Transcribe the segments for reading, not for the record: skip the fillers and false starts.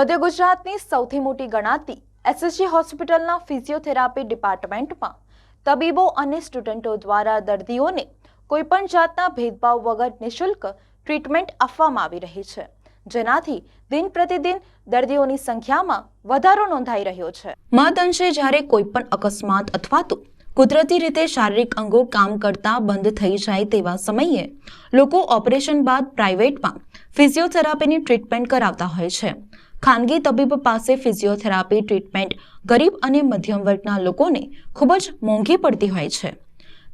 મધ્ય ગુજરાતની સૌથી મોટી ગણાતી એસએસજી હોસ્પિટલના ફિઝિયોથેરાપી ડિપાર્ટમેન્ટમાં તબીબો અને સ્ટુડન્ટો દ્વારા દર્દીઓને કોઈપણ જાતના ભેદભાવ વગર નિઃશુલ્ક ટ્રીટમેન્ટ આપવામાં આવી રહી છે, જેનાથી દિન પ્રતિદિન દર્દીઓની સંખ્યામાં વધારો નોંધાઈ રહ્યો છે। મહદઅંશે જ્યારે કોઈપણ અકસ્માત અથવા તો કુદરતી રીતે શારીરિક અંગો કામ કરતા બંધ થઈ જાય તેવા સમયે લોકો ઓપરેશન બાદ પ્રાઇવેટમાં ફિઝિયોથેરાપીની ટ્રીટમેન્ટ કરાવતા હોય છે। ખાનગી તબીબ પાસે ફિઝિયોથેરાપી ટ્રીટમેન્ટ ગરીબ અને મધ્યમ વર્ગના લોકોને ખૂબ જ મોંઘી પડતી હોય છે।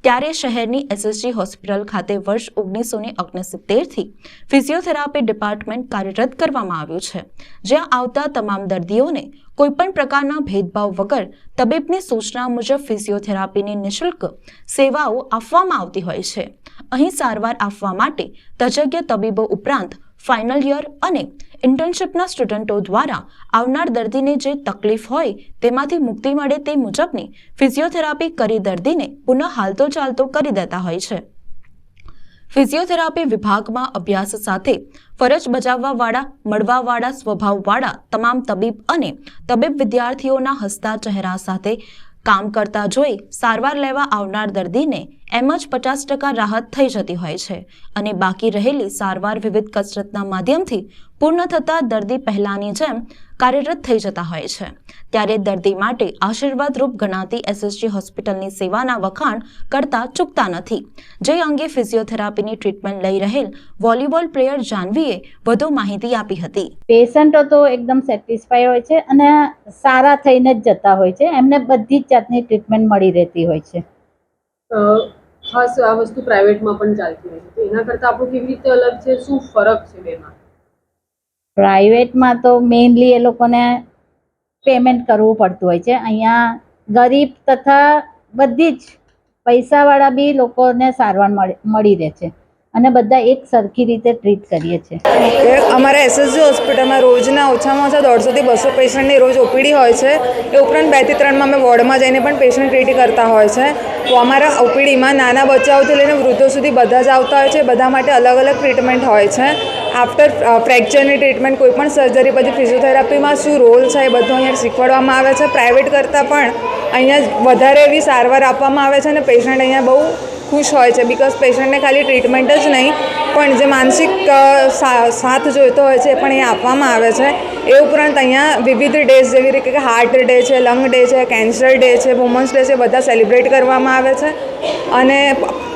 ત્યારે શહેરની એસએસજી હોસ્પિટલ ખાતે વર્ષ 1969થી ફિઝિયોથેરાપી ડિપાર્ટમેન્ટ કાર્યરત કરવામાં આવ્યું છે, જ્યાં આવતા તમામ દર્દીઓને કોઈપણ પ્રકારના ભેદભાવ વગર તબીબની સૂચના મુજબ ફિઝિયોથેરાપીની નિઃશુલ્ક સેવાઓ આપવામાં આવતી હોય છે। અહીં સારવાર આપવા માટે તજજ્ઞ તબીબો ઉપરાંત ફાઇનલ યર અને ઇન્ટર્નશિપના સ્ટુડન્ટો દ્વારા આવનાર દર્દીને જે તકલીફ હોય તેમાંથી મુક્તિ મળે તે મુજબની ફિઝિયોથેરાપી કરી દર્દીને પુનઃ હાલતો ચાલતો કરી દેતા હોય છે। ફિઝિયોથેરાપી વિભાગમાં અભ્યાસ સાથે ફરજ બજાવવાવાળા મળવાવાળા સ્વભાવવાળા તમામ તબીબ અને તબીબ વિદ્યાર્થીઓના હસતા ચહેરા સાથે કામ કરતા જોઈ સારવાર લેવા આવનાર દર્દીને એમ જ 50% રાહત થઈ જતી હોય છે અને બાકી રહેલી સારવાર વિવિધ કસરતના માધ્યમથી પૂર્ણ થતા દર્દી પહેલાની જેમ કાર્યરત થઈ જતા હોય છે। ત્યારે દર્દી માટે આશીર્વાદરૂપ ગણાતી એસએસજી હોસ્પિટલની સેવાના વખાણ કરતા ચૂકતા નથી, જે અંગે ફિઝિયોથેરાપીની ટ્રીટમેન્ટ લઈ રહેલ વોલીબોલ પ્લેયર જાનવીએ વધુ માહિતી આપી હતી। પેશન્ટો તો એકદમ સેટિસ્ફાઈ હોય છે અને સારા થઈને જ જતા હોય છે, એમને બધી જ જાતની ટ્રીટમેન્ટ મળી રહેતી હોય છે। ખાસ આ વસ્તુ પ્રાઇવેટમાં પણ ચાલતી હોય છે, તો એના કરતાં આપણું કેવી રીતે અલગ છે, શું ફરક છે બેમાં? પ્રાઇવેટમાં તો મેઇનલી એ લોકોને પેમેન્ટ કરવું પડતું હોય છે, અહીંયા ગરીબ તથા બધી જ પૈસાવાળા બી લોકોને સારવાર મળી રહે છે અને બધા એક સરખી રીતે ટ્રીટ કરીએ છીએ। અમારા એસએસજી હોસ્પિટલમાં રોજના ઓછામાં ઓછા 150 થી 200 પેશન્ટની રોજ ઓપીડી હોય છે। એ ઉપરાંત 2 થી 3 અમે વોર્ડમાં જઈને પણ પેશન્ટ ટ્રીટ કરતા હોય છે। તો અમારા ઓપીડીમાં નાના બચ્ચાઓથી લઈને વૃદ્ધો સુધી બધા જ આવતા હોય છે। બધા માટે અલગ અલગ ટ્રીટમેન્ટ હોય છે। આફ્ટર ફ્રેક્ચરની ટ્રીટમેન્ટ, કોઈપણ સર્જરી પછી ફિઝિયોથેરાપીમાં શું રોલ છે એ બધું અહીંયા શીખવાડવામાં આવે છે। પ્રાઇવેટ કરતાં પણ અહીંયા વધારે એવી સારવાર આપવામાં આવે છે અને પેશન્ટ અહીંયા બહુ ખુશ હોય છે, બિકોઝ પેશન્ટને ખાલી ટ્રીટમેન્ટ જ નહીં પણ જે માનસિક સાથ જોઈતો હોય છે એ પણ અહીંયા આપવામાં આવે છે। એ ઉપરાંત અહીંયા વિવિધ ડેઝ જેવી રીતે કે હાર્ટ ડે છે, લંગ ડે છે, કેન્સર ડે છે, વુમન્સ ડે છે, બધા સેલિબ્રેટ કરવામાં આવે છે। અને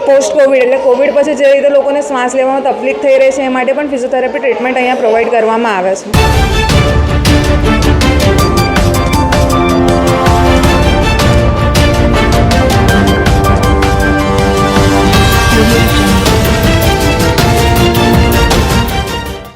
પોસ્ટ કોવિડ એટલે કોવિડ પછી જે રીતે લોકોને શ્વાસ લેવામાં તકલીફ થઈ રહી છે એ માટે પણ ફિઝિયોથેરાપી ટ્રીટમેન્ટ અહીંયા પ્રોવાઈડ કરવામાં આવે છે।